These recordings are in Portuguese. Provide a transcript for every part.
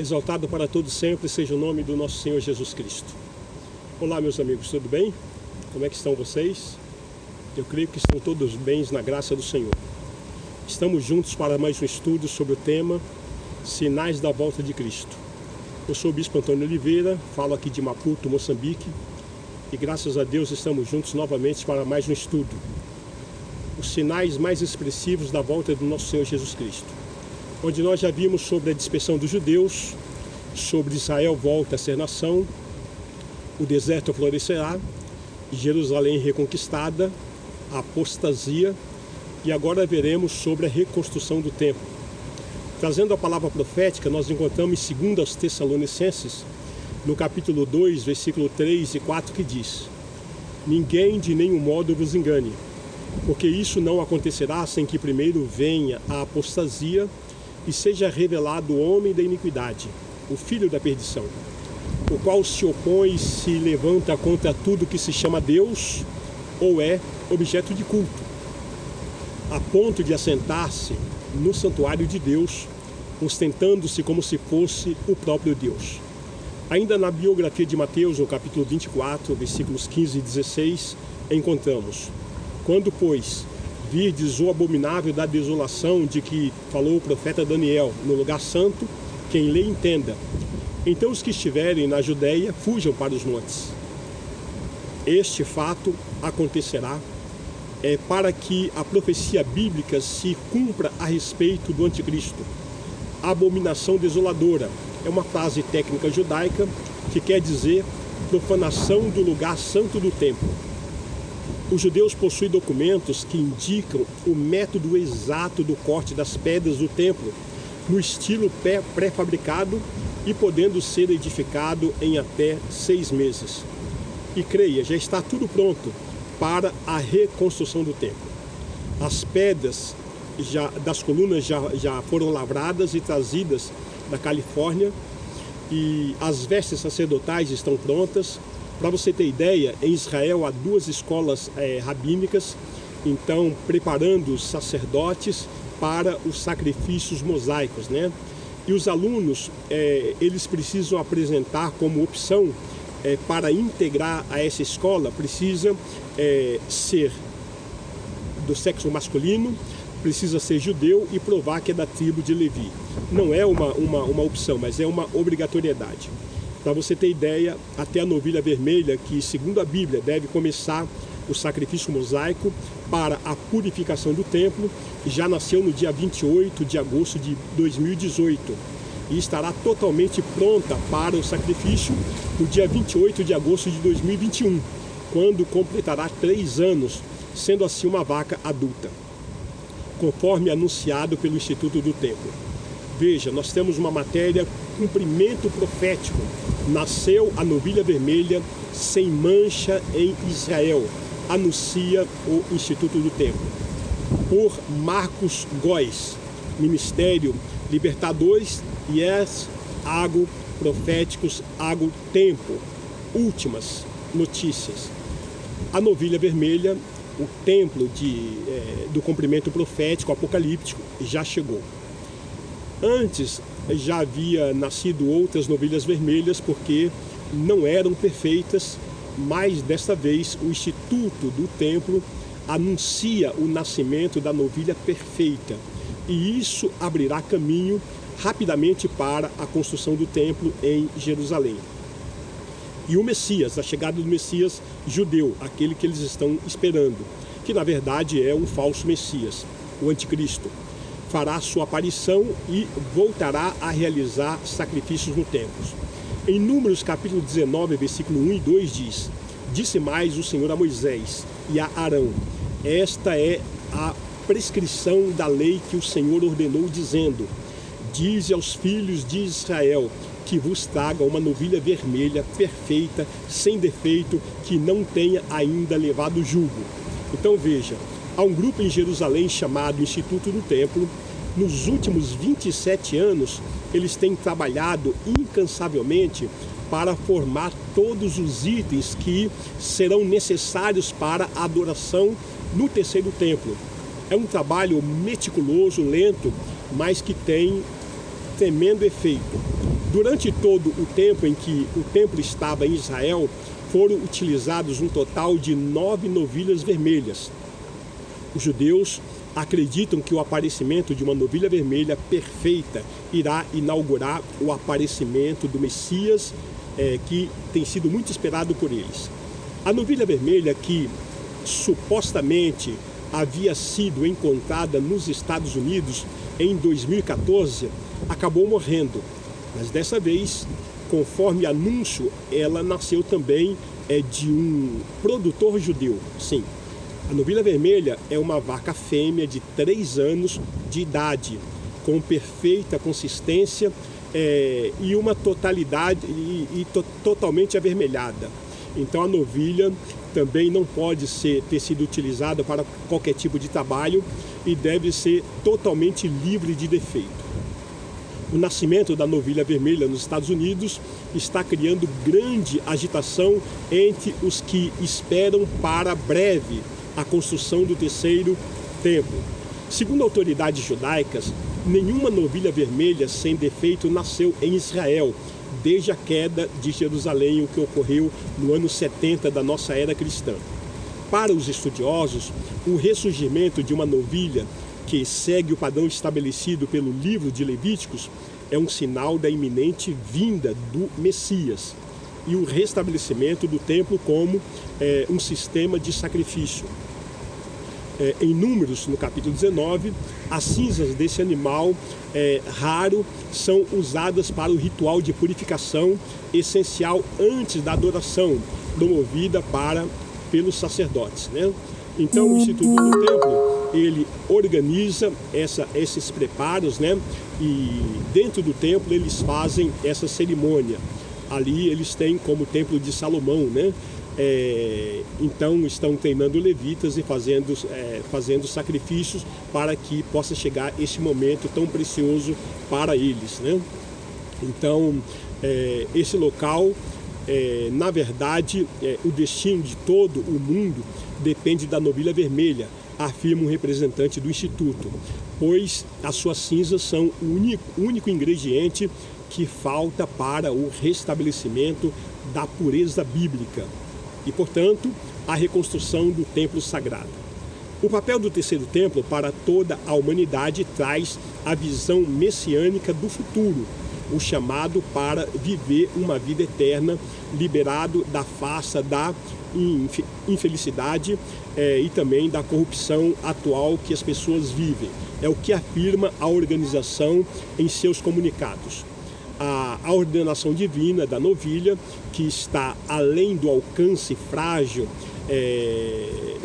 Exaltado para todos sempre seja o nome do nosso Senhor Jesus Cristo. Olá, meus amigos, tudo bem? Como é que estão vocês? Eu creio que estão todos bem na graça do Senhor. Estamos juntos para mais um estudo sobre o tema Sinais da Volta de Cristo. Eu sou o Bispo Antônio Oliveira, falo aqui de Maputo, Moçambique, e graças a Deus estamos juntos novamente para mais um estudo. Os sinais mais expressivos da volta do nosso Senhor Jesus Cristo, onde nós já vimos sobre a dispersão dos judeus, sobre Israel volta a ser nação, o deserto florescerá, Jerusalém reconquistada, a apostasia, e agora veremos sobre a reconstrução do templo. Trazendo a palavra profética, nós encontramos em 2 aos Tessalonicenses, no capítulo 2, versículo 3 e 4, que diz: ninguém de nenhum modo vos engane, porque isso não acontecerá sem que primeiro venha a apostasia e seja revelado o homem da iniquidade, o filho da perdição, o qual se opõe e se levanta contra tudo que se chama Deus ou é objeto de culto, a ponto de assentar-se no santuário de Deus, ostentando-se como se fosse o próprio Deus. Ainda na biografia de Mateus, no capítulo 24, versículos 15 e 16, encontramos: quando, pois, virdes o abominável da desolação de que falou o profeta Daniel no lugar santo, quem lê entenda. Então os que estiverem na Judéia fujam para os montes. Este fato acontecerá para que a profecia bíblica se cumpra a respeito do anticristo. Abominação desoladora é uma frase técnica judaica que quer dizer profanação do lugar santo do templo. Os judeus possuem documentos que indicam o método exato do corte das pedras do templo, no estilo pré-fabricado e podendo ser edificado em até 6 meses. E creia, já está tudo pronto para a reconstrução do templo. As pedras das colunas já foram lavradas e trazidas da Califórnia, e as vestes sacerdotais estão prontas. Para você ter ideia, em Israel há 2 escolas rabínicas, então preparando os sacerdotes para os sacrifícios mosaicos, né? E os alunos, eles precisam apresentar como opção para integrar a essa escola, precisa ser do sexo masculino, precisa ser judeu e provar que é da tribo de Levi. Não é uma opção, mas é uma obrigatoriedade. Para você ter ideia, até a novilha vermelha, que segundo a Bíblia deve começar o sacrifício mosaico para a purificação do templo, já nasceu no dia 28 de agosto de 2018 e estará totalmente pronta para o sacrifício no dia 28 de agosto de 2021, quando completará 3 anos, sendo assim uma vaca adulta, conforme anunciado pelo Instituto do Templo. Veja, nós temos uma matéria, cumprimento profético. Nasceu a novilha vermelha sem mancha em Israel, anuncia o Instituto do Templo. Por Marcos Góes, Ministério Libertadores e Água Proféticos Água Tempo. Últimas notícias. A novilha vermelha, o templo do cumprimento profético apocalíptico, já chegou. Antes já havia nascido outras novilhas vermelhas porque não eram perfeitas, mas desta vez o Instituto do Templo anuncia o nascimento da novilha perfeita, e isso abrirá caminho rapidamente para a construção do templo em Jerusalém. E o Messias, a chegada do Messias judeu, aquele que eles estão esperando, que na verdade é um falso Messias, o anticristo, fará sua aparição e voltará a realizar sacrifícios no templo. Em Números capítulo 19, versículo 1 e 2 diz: disse mais o Senhor a Moisés e a Arão: esta é a prescrição da lei que o Senhor ordenou, dizendo: dize aos filhos de Israel que vos traga uma novilha vermelha perfeita, sem defeito, que não tenha ainda levado jugo. Então veja, há um grupo em Jerusalém chamado Instituto do Templo. Nos últimos 27 anos, eles têm trabalhado incansavelmente para formar todos os itens que serão necessários para a adoração no terceiro templo. É um trabalho meticuloso, lento, mas que tem tremendo efeito. Durante todo o tempo em que o templo estava em Israel, foram utilizados um total de 9 novilhas vermelhas. Os judeus acreditam que o aparecimento de uma novilha vermelha perfeita irá inaugurar o aparecimento do Messias, que tem sido muito esperado por eles. A novilha vermelha, que supostamente havia sido encontrada nos Estados Unidos em 2014, acabou morrendo. Mas dessa vez, conforme anúncio, ela nasceu também de um produtor judeu. Sim, a novilha vermelha é uma vaca fêmea de 3 anos de idade, com perfeita consistência e uma totalidade totalmente avermelhada. Então a novilha também não pode ter sido utilizada para qualquer tipo de trabalho e deve ser totalmente livre de defeito. O nascimento da novilha vermelha nos Estados Unidos está criando grande agitação entre os que esperam para breve a construção do terceiro templo. Segundo autoridades judaicas, nenhuma novilha vermelha sem defeito nasceu em Israel desde a queda de Jerusalém, o que ocorreu no ano 70 da nossa era cristã. Para os estudiosos, o ressurgimento de uma novilha que segue o padrão estabelecido pelo livro de Levíticos é um sinal da iminente vinda do Messias e o restabelecimento do templo como um sistema de sacrifício. Em Números, no capítulo 19, as cinzas desse animal raro são usadas para o ritual de purificação essencial antes da adoração, promovida pelos sacerdotes, né? Então, o Instituto do Templo, ele organiza esses preparos, né? E dentro do templo eles fazem essa cerimônia. Ali eles têm como Templo de Salomão, né? Então estão treinando levitas e fazendo sacrifícios para que possa chegar esse momento tão precioso para eles, né? Então esse local, na verdade, o destino de todo o mundo depende da novilha vermelha, afirma um representante do Instituto, pois as suas cinzas são o único ingrediente que falta para o restabelecimento da pureza bíblica e, portanto, a reconstrução do templo sagrado. O papel do terceiro templo para toda a humanidade traz a visão messiânica do futuro, o chamado para viver uma vida eterna, liberado da farsa da infelicidade e também da corrupção atual que as pessoas vivem. É o que afirma a organização em seus comunicados. A ordenação divina da novilha, que está além do alcance frágil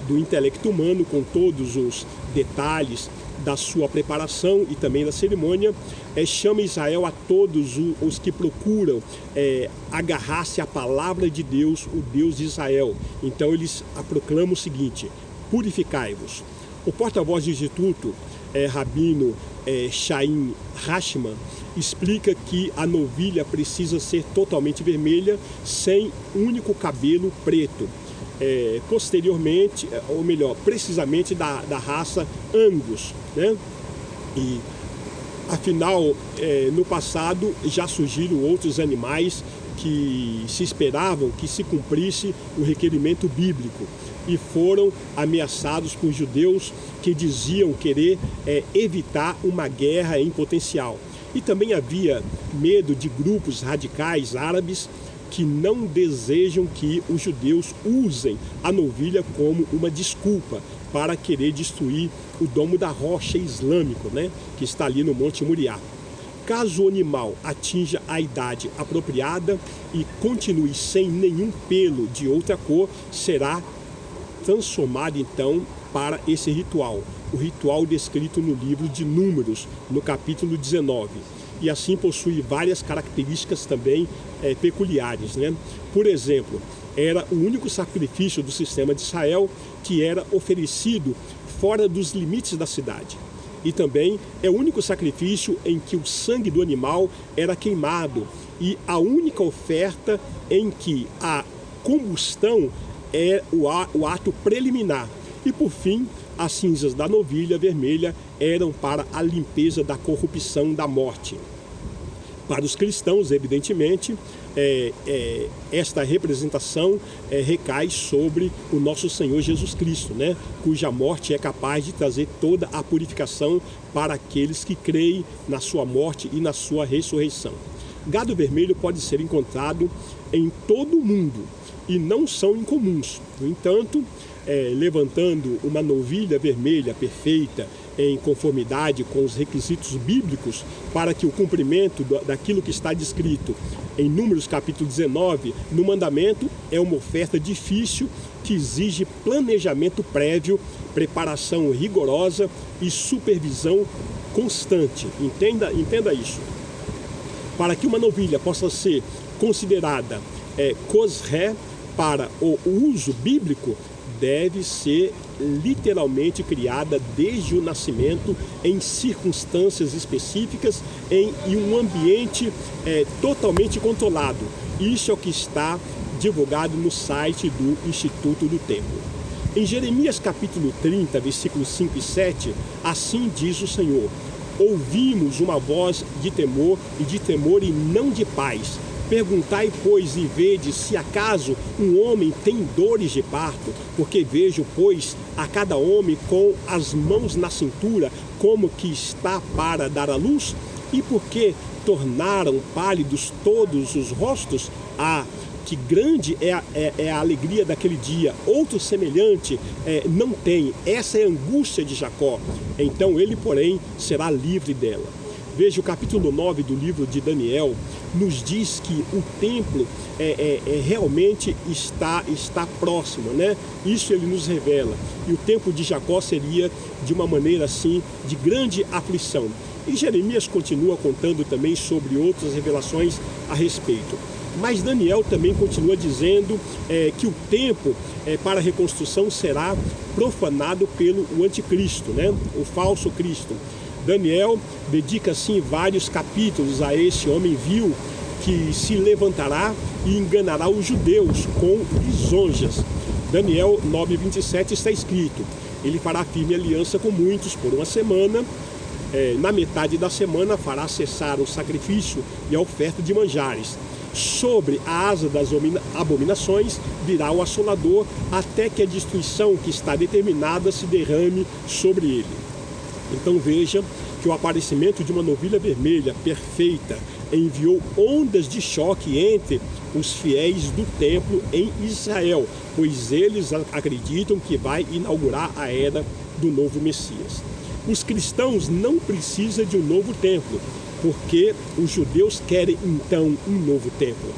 do intelecto humano, com todos os detalhes da sua preparação e também da cerimônia, chama Israel a todos os que procuram agarrar-se à palavra de Deus, o Deus de Israel. Então eles proclamam o seguinte: purificai-vos. O porta-voz do Instituto, Rabino Chaim Hashman, explica que a novilha precisa ser totalmente vermelha, sem único cabelo preto. Posteriormente, ou melhor, precisamente da raça Angus, né? E afinal, no passado já surgiram outros animais que se esperavam que se cumprisse o requerimento bíblico e foram ameaçados por judeus que diziam querer evitar uma guerra em potencial. E também havia medo de grupos radicais árabes que não desejam que os judeus usem a novilha como uma desculpa para querer destruir o Domo da Rocha islâmico, né, que está ali no Monte Moriá. Caso o animal atinja a idade apropriada e continue sem nenhum pelo de outra cor, será transformado então para esse ritual, o ritual descrito no livro de Números, no capítulo 19. E assim possui várias características também peculiares, né? Por exemplo, era o único sacrifício do sistema de Israel que era oferecido fora dos limites da cidade. E também é o único sacrifício em que o sangue do animal era queimado e a única oferta em que a combustão é o ato preliminar. E por fim, as cinzas da novilha vermelha eram para a limpeza da corrupção da morte. Para os cristãos, evidentemente, esta representação recai sobre o nosso Senhor Jesus Cristo, né? Cuja morte é capaz de trazer toda a purificação para aqueles que creem na sua morte e na sua ressurreição. Gado vermelho pode ser encontrado em todo o mundo e não são incomuns. No entanto, levantando uma novilha vermelha perfeita em conformidade com os requisitos bíblicos para que o cumprimento daquilo que está descrito em Números capítulo 19, no mandamento, é uma oferta difícil que exige planejamento prévio, preparação rigorosa e supervisão constante. Entenda isso. Para que uma novilha possa ser considerada kosher para o uso bíblico, deve ser literalmente criada desde o nascimento em circunstâncias específicas em um ambiente totalmente controlado. Isso é o que está divulgado no site do Instituto do Templo. Em Jeremias capítulo 30, versículos 5 e 7, assim diz o Senhor: ouvimos uma voz de temor e não de paz. Perguntai, pois, e vede se acaso um homem tem dores de parto, porque vejo, pois, a cada homem com as mãos na cintura, como que está para dar à luz? E por que tornaram pálidos todos os rostos? Ah, que grande é a alegria daquele dia. Outro semelhante não tem. Essa é a angústia de Jacó. Então ele, porém, será livre dela. Veja, o capítulo 9 do livro de Daniel nos diz que o templo realmente está próximo, né? Isso ele nos revela. E o tempo de Jacó seria de uma maneira assim, de grande aflição. E Jeremias continua contando também sobre outras revelações a respeito. Mas Daniel também continua dizendo que o tempo para a reconstrução será profanado pelo anticristo, né? O falso Cristo. Daniel dedica assim vários capítulos a esse homem vil que se levantará e enganará os judeus com lisonjas. Daniel 9:27 está escrito: ele fará firme aliança com muitos por uma semana. Na metade da semana fará cessar o sacrifício e a oferta de manjares. Sobre a asa das abominações virá o assolador, até que a destruição que está determinada se derrame sobre ele. Então veja que o aparecimento de uma novilha vermelha perfeita enviou ondas de choque entre os fiéis do templo em Israel, pois eles acreditam que vai inaugurar a era do novo Messias. Os cristãos não precisam de um novo templo, porque os judeus querem então um novo templo.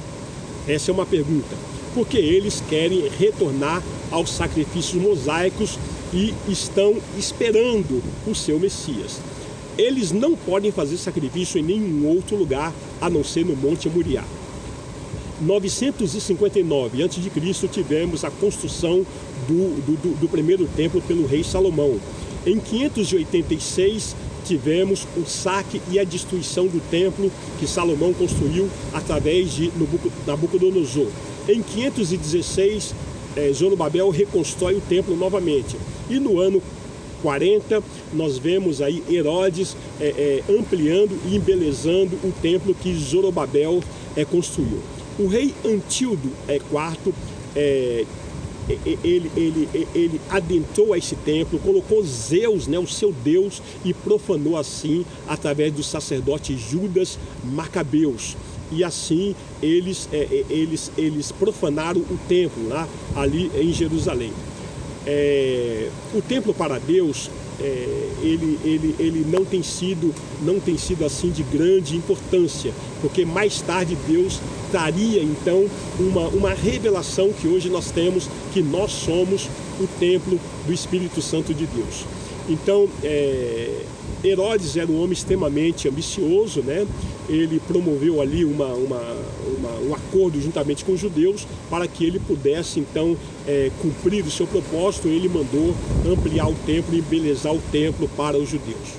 Essa é uma pergunta. Porque eles querem retornar aos sacrifícios mosaicos e estão esperando o seu Messias. Eles não podem fazer sacrifício em nenhum outro lugar a não ser no Monte Moriá. 959 a.C. tivemos a construção do primeiro templo pelo rei Salomão. Em 586 tivemos o saque e a destruição do templo que Salomão construiu através de Nabucodonosor. Em 516, Zorobabel reconstrói o templo novamente. E no ano 40, nós vemos aí Herodes ampliando e embelezando o templo que Zorobabel construiu. O rei Antíoco IV, ele adentrou a esse templo, colocou Zeus, né, o seu Deus, e profanou assim através do sacerdote Judas Macabeus. E assim eles profanaram o templo lá, ali em Jerusalém. O templo para Deus, ele não tem sido assim de grande importância, porque mais tarde Deus traria então uma revelação que hoje nós temos, que nós somos o templo do Espírito Santo de Deus. Então, Herodes era um homem extremamente ambicioso, né? Ele promoveu ali um acordo juntamente com os judeus para que ele pudesse então cumprir o seu propósito. Ele mandou ampliar o templo e embelezar o templo para os judeus.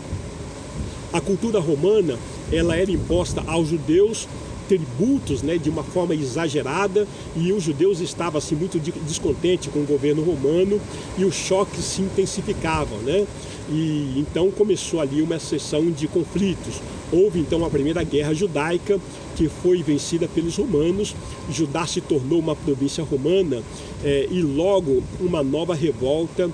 A cultura romana, ela era imposta aos judeus tributos, né, de uma forma exagerada, e os judeus estavam assim, muito descontentes com o governo romano, e os choques se intensificavam, né? E então começou ali uma sucessão de conflitos. Houve então a primeira guerra judaica, que foi vencida pelos romanos. Judá se tornou uma província romana, e logo uma nova revolta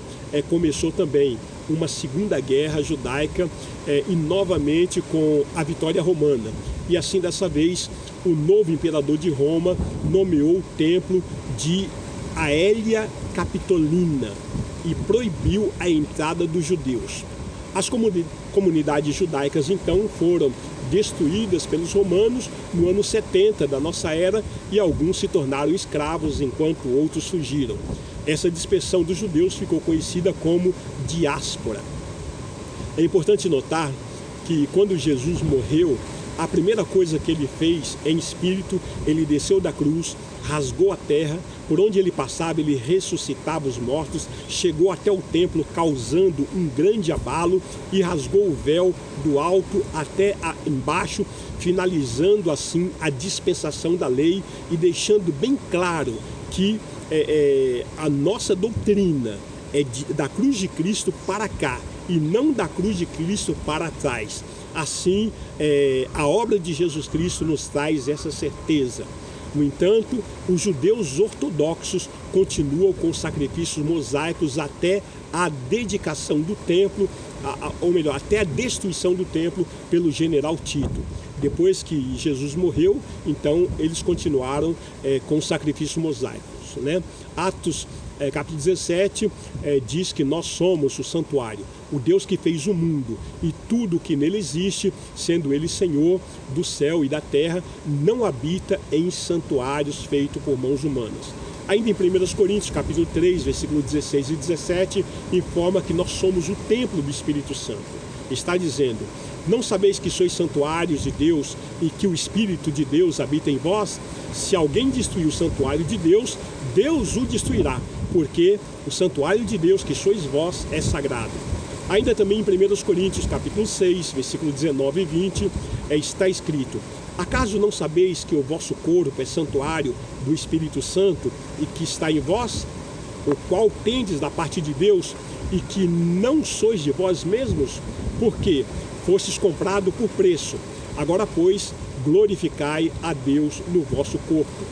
começou também. Uma segunda guerra judaica, e novamente com a vitória romana. E assim, dessa vez, o novo imperador de Roma nomeou o templo de Aelia Capitolina e proibiu a entrada dos judeus. As comunidades judaicas, então, foram destruídas pelos romanos no ano 70 da nossa era, e alguns se tornaram escravos, enquanto outros fugiram. Essa dispersão dos judeus ficou conhecida como diáspora. É importante notar que quando Jesus morreu, a primeira coisa que ele fez em espírito, ele desceu da cruz, rasgou a terra, por onde ele passava ele ressuscitava os mortos, chegou até o templo causando um grande abalo e rasgou o véu do alto até embaixo, finalizando assim a dispensação da lei e deixando bem claro que a nossa doutrina é da cruz de Cristo para cá e não da cruz de Cristo para trás. Assim, a obra de Jesus Cristo nos traz essa certeza. No entanto, os judeus ortodoxos continuam com os sacrifícios mosaicos até a dedicação do templo, ou melhor, até a destruição do templo pelo general Tito. Depois que Jesus morreu, então eles continuaram com os sacrifícios mosaicos, né? Atos capítulo 17 diz que nós somos o santuário, o Deus que fez o mundo e tudo que nele existe, sendo ele Senhor do céu e da terra, não habita em santuários feitos por mãos humanas. Ainda em 1 Coríntios capítulo 3, versículo 16 e 17, informa que nós somos o templo do Espírito Santo. Está dizendo: não sabeis que sois santuários de Deus e que o Espírito de Deus habita em vós? Se alguém destruir o santuário de Deus, Deus o destruirá, porque o santuário de Deus, que sois vós, é sagrado. Ainda também em 1 Coríntios capítulo 6, versículo 19 e 20, está escrito: acaso não sabeis que o vosso corpo é santuário do Espírito Santo e que está em vós, o qual tendes da parte de Deus, e que não sois de vós mesmos? Porque fostes comprado por preço. Agora, pois, glorificai a Deus no vosso corpo.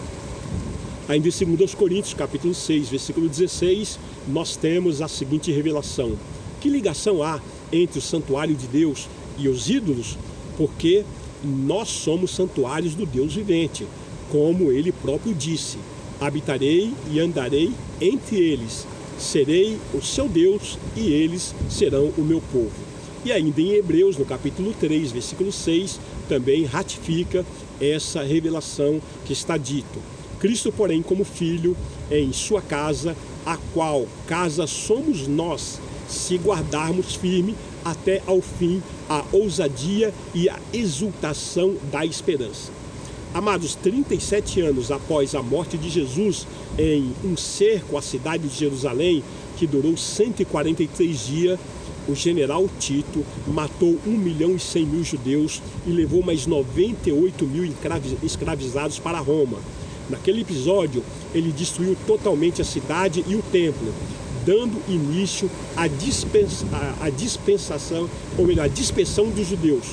Ainda em 2 Coríntios capítulo 6, versículo 16, nós temos a seguinte revelação: que ligação há entre o santuário de Deus e os ídolos? Porque nós somos santuários do Deus vivente, como ele próprio disse: habitarei e andarei entre eles, serei o seu Deus e eles serão o meu povo. E ainda em Hebreus, no capítulo 3, versículo 6, também ratifica essa revelação que está dito: Cristo, porém, como filho, em sua casa, a qual casa somos nós, se guardarmos firme até ao fim a ousadia e a exultação da esperança. Amados, 37 anos após a morte de Jesus, em um cerco à cidade de Jerusalém, que durou 143 dias, o general Tito matou 1.100.000 judeus e levou mais 98.000 escravizados para Roma. Naquele episódio, ele destruiu totalmente a cidade e o templo, dando início à dispersão dos judeus.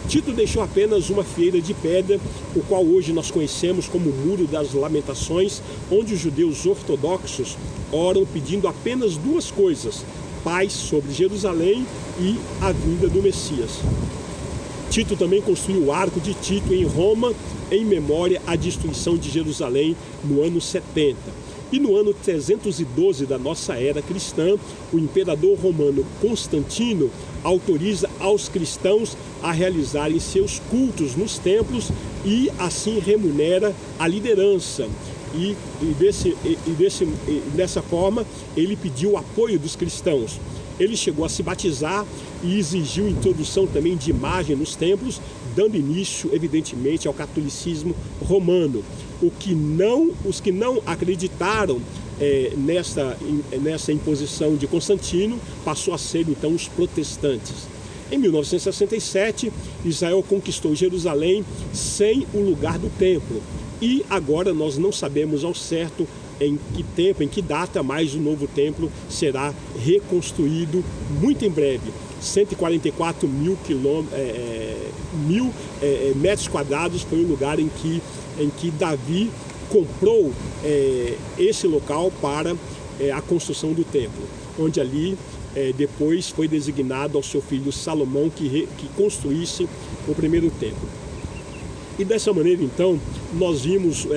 Tito deixou apenas uma fileira de pedra, o qual hoje nós conhecemos como o Muro das Lamentações, onde os judeus ortodoxos oram pedindo apenas duas coisas: paz sobre Jerusalém e a vinda do Messias. Tito também construiu o Arco de Tito em Roma, em memória à destruição de Jerusalém no ano 70. E no ano 312 da nossa era cristã, o imperador romano Constantino autoriza aos cristãos a realizarem seus cultos nos templos e assim remunera a liderança. E dessa forma, ele pediu o apoio dos cristãos. Ele chegou a se batizar e exigiu introdução também de imagem nos templos, dando início, evidentemente, ao catolicismo romano. Os que não acreditaram nessa imposição de Constantino passou a ser, então, os protestantes. Em 1967, Israel conquistou Jerusalém sem o lugar do templo. E agora nós não sabemos ao certo em que tempo, em que data, mas o novo templo será reconstruído muito em breve. 144 mil metros quadrados foi o lugar em que Davi comprou esse local para a construção do templo, onde ali depois foi designado ao seu filho Salomão que construísse o primeiro templo. E dessa maneira, então, nós vimos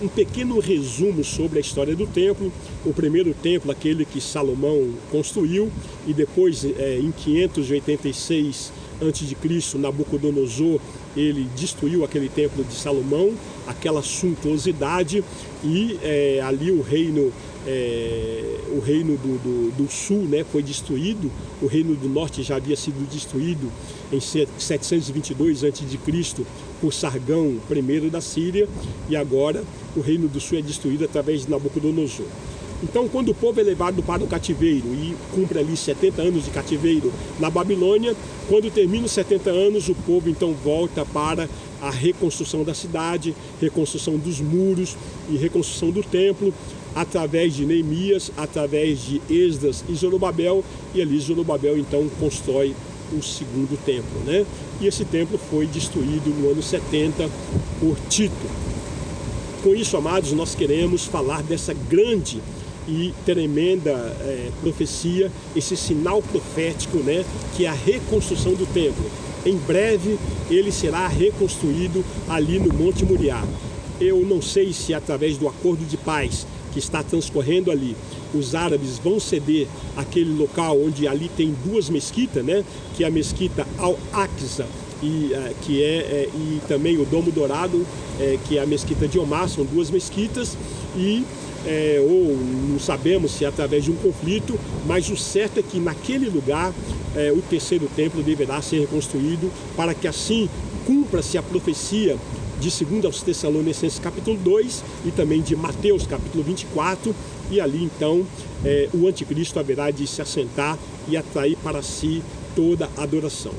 um pequeno resumo sobre a história do templo. O primeiro templo, aquele que Salomão construiu, e depois, em 586 a.C., Nabucodonosor, ele destruiu aquele templo de Salomão, aquela suntuosidade, e ali o reino do sul, né, foi destruído. O reino do norte já havia sido destruído em 722 a.C. por Sargão I da Síria, e agora o reino do sul é destruído através de Nabucodonosor. Então, quando o povo é levado para o cativeiro e cumpre ali 70 anos de cativeiro na Babilônia, quando termina os 70 anos, o povo então volta para a reconstrução da cidade, reconstrução dos muros e reconstrução do templo, através de Neemias, através de Esdras e Zorobabel, e ali Zorobabel então constrói o segundo templo, né? E esse templo foi destruído no ano 70 por Tito. Com isso, amados, nós queremos falar dessa grande e tremenda profecia, esse sinal profético, né, que é a reconstrução do templo. Em breve ele será reconstruído ali no Monte Moriá. Eu não sei se através do acordo de paz que está transcorrendo ali, os árabes vão ceder aquele local onde ali tem duas mesquitas, né, que é a mesquita Al-Aqsa e também o Domo Dourado, que é a mesquita de Omar. São duas mesquitas, ou não sabemos se é através de um conflito, mas o certo é que naquele lugar o terceiro templo deverá ser reconstruído, para que assim cumpra-se a profecia de 2 aos Tessalonicenses capítulo 2 e também de Mateus capítulo 24, e ali então o anticristo haverá de se assentar e atrair para si toda a adoração.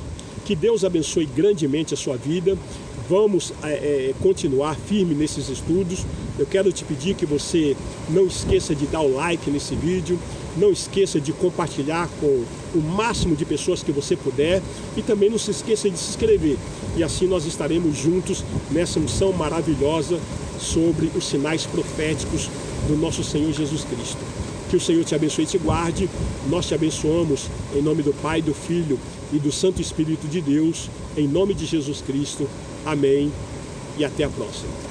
Que Deus abençoe grandemente a sua vida. Vamos continuar firme nesses estudos. Eu quero te pedir que você não esqueça de dar o like nesse vídeo, não esqueça de compartilhar com o máximo de pessoas que você puder, e também não se esqueça de se inscrever. E assim nós estaremos juntos nessa unção maravilhosa sobre os sinais proféticos do nosso Senhor Jesus Cristo. Que o Senhor te abençoe e te guarde. Nós te abençoamos em nome do Pai, do Filho e do Santo Espírito de Deus, em nome de Jesus Cristo. Amém e até a próxima.